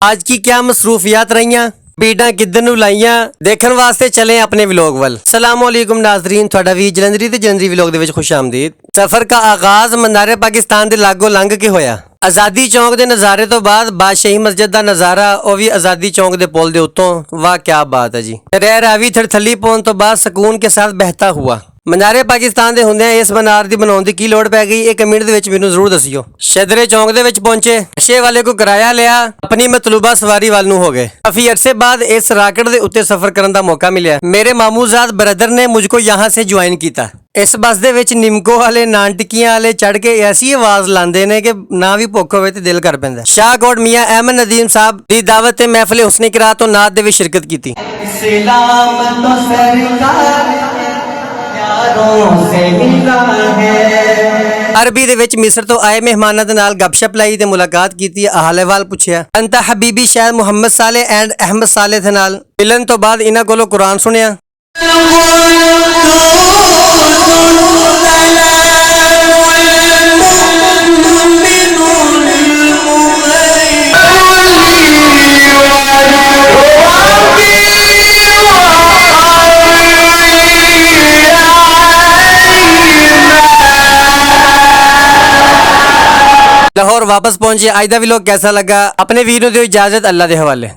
आज की क्या मसरूफियात रਹੀਆਂ ਭੀਡਾਂ ਕਿੱਧਰ ਨੂੰ ਲਾਈਆਂ ਦੇਖਣ ਵਾਸਤੇ ਚਲੇ ਆਪਣੇ ਵਲੌਗ ਵੱਲ ਸਲਾਮ ਅਲੈਕੁਮ ਨਾਜ਼ਰੀਨ ਤੁਹਾਡਾ ਵੀ ਜਲੰਧਰੀ ਤੇ ਜਲੰਧਰੀ ਵਲੌਗ ਦੇ ਵਿੱਚ ਖੁਸ਼ ਆਮਦੀਦ ਸਫ਼ਰ ਦਾ ਆਗਾਜ਼ ਮਨਾਰੇ ਪਾਕਿਸਤਾਨ ਦੇ ਲਾਗੋਂ ਲੰਘ ਕੇ ਹੋਇਆ ਆਜ਼ਾਦੀ ਚੌਂਕ ਦੇ ਨਜ਼ਾਰੇ ਤੋਂ ਬਾਅਦ ਬਾਦਸ਼ਾਹੀ ਮਸਜਿਦ ਦਾ ਨਜ਼ਾਰਾ ਉਹ ਵੀ ਆਜ਼ਾਦੀ ਚੌਂਕ ਦੇ ਪੁਲ ਦੇ ਉੱਤੋਂ ਵਾਹ ਕੀ ਬਾਤ ਹੈ ਜੀ ਰਹਿ ਰਾਵੀ ਥੜਥੱਲੀ ਪਹੁੰਚ ਤੋਂ ਬਾਅਦ ਸਕੂਨ ਕੇ ਸਾਥ ਬਹਿਤਾ ਹੁਆ ਮਨਾਰੇ ਪਾਕਿਸਤਾਨ ਦੇ ਹੁੰਦਿਆਂ ਇਸ ਮਨਾਰ ਦੀ ਬਣਾਉਣ ਦੀ ਕੀ ਲੋੜ ਪੈ ਗਈ ਇਹ ਕਮੈਂਟ ਦੇ ਵਿੱਚ ਮੈਨੂੰ ਜ਼ਰੂਰ ਦੱਸਿਓ ਸ਼ਦਰੇ ਚੌਂਕ ਦੇ ਵਿੱਚ ਪਹੁੰਚੇ ਨਸ਼ੇ ਵਾਲੇ ਕੋ ਕਿਰਾਇਆ ਲਿਆ ਆਪਣੀ ਮਤਲੂਬਾ ਸਵਾਰੀ ਵੱਲ ਨੂੰ ਹੋ ਗਏ ਕਾਫੀ ਅਰਸੇ ਬਾਅਦ ਇਸ ਰਾਕਟ ਦੇ ਉੱਤੇ ਸਫ਼ਰ ਕਰਨ ਦਾ ਮੌਕਾ ਮਿਲਿਆ ਮੇਰੇ ਮਾਮੂਜ਼ਾਦ ਬ੍ਰਦਰ ਨੇ ਮੁਝਕੋ ਯਹਾਂ ਸੇ ਜੁਆਇਨ ਕੀਤਾ ਇਸ ਬੱਸ ਦੇ ਵਿੱਚ ਨਿੰਮਕੋ ਵਾਲੇ ਨਾਨ ਟਿੱਕੀਆਂ ਵਾਲੇ ਚੜ ਕੇ ਐਸੀ ਆਵਾਜ਼ ਲਾਉਂਦੇ ਨੇ ਕਿ ਨਾ ਵੀ ਭੁੱਖ ਹੋਵੇ ਤੇ ਦਿਲ ਕਰ ਪੈਂਦਾ ਸ਼ਾਹਕੋਟ ਮੀਆਂ ਅਹਿਮਦ ਨਦੀਮ ਸਾਹਿਬ ਦੀ ਦਾਵਤ ਤੇ ਮਹਿਫਿਲ ਹੁਸਨ ਕਿਰਾਤ ਤੋਂ ਨਾਤ ਦੇ ਵਿੱਚ ਸ਼ਿਰਕਤ ਕੀਤੀ ਸਲਾਮ ਤੋਂ ਸਰਕਾਰ अरबी ਦੇ ਵਿੱਚ ਮਿਸਰ ਤੋਂ ਆਏ ਮਹਿਮਾਨਾਂ ਦੇ ਨਾਲ ਗੱਪਸ਼ਪ ਲਾਈ ਤੇ ਮੁਲਾਕਾਤ ਕੀਤੀ ਹਾਲ-ਅਹਿਵਾਲ ਪੁੱਛਿਆ ਅੰਤਾ ਹਬੀਬੀ ਸ਼ਾਇਦ ਮੁਹੰਮਦ ਸਾਲੇ ਐਂਡ ਅਹਿਮਦ ਸਾਲੇ ਦੇ ਨਾਲ ਮਿਲਣ ਤੋਂ ਬਾਅਦ ਇਹਨਾਂ ਕੋਲੋਂ ਕੁਰਾਨ ਸੁਣਿਆ लाहौर वापस पहुंचे आज का व्लॉग कैसा लगा अपने वीर दियो इजाजत अल्लाह के हवाले।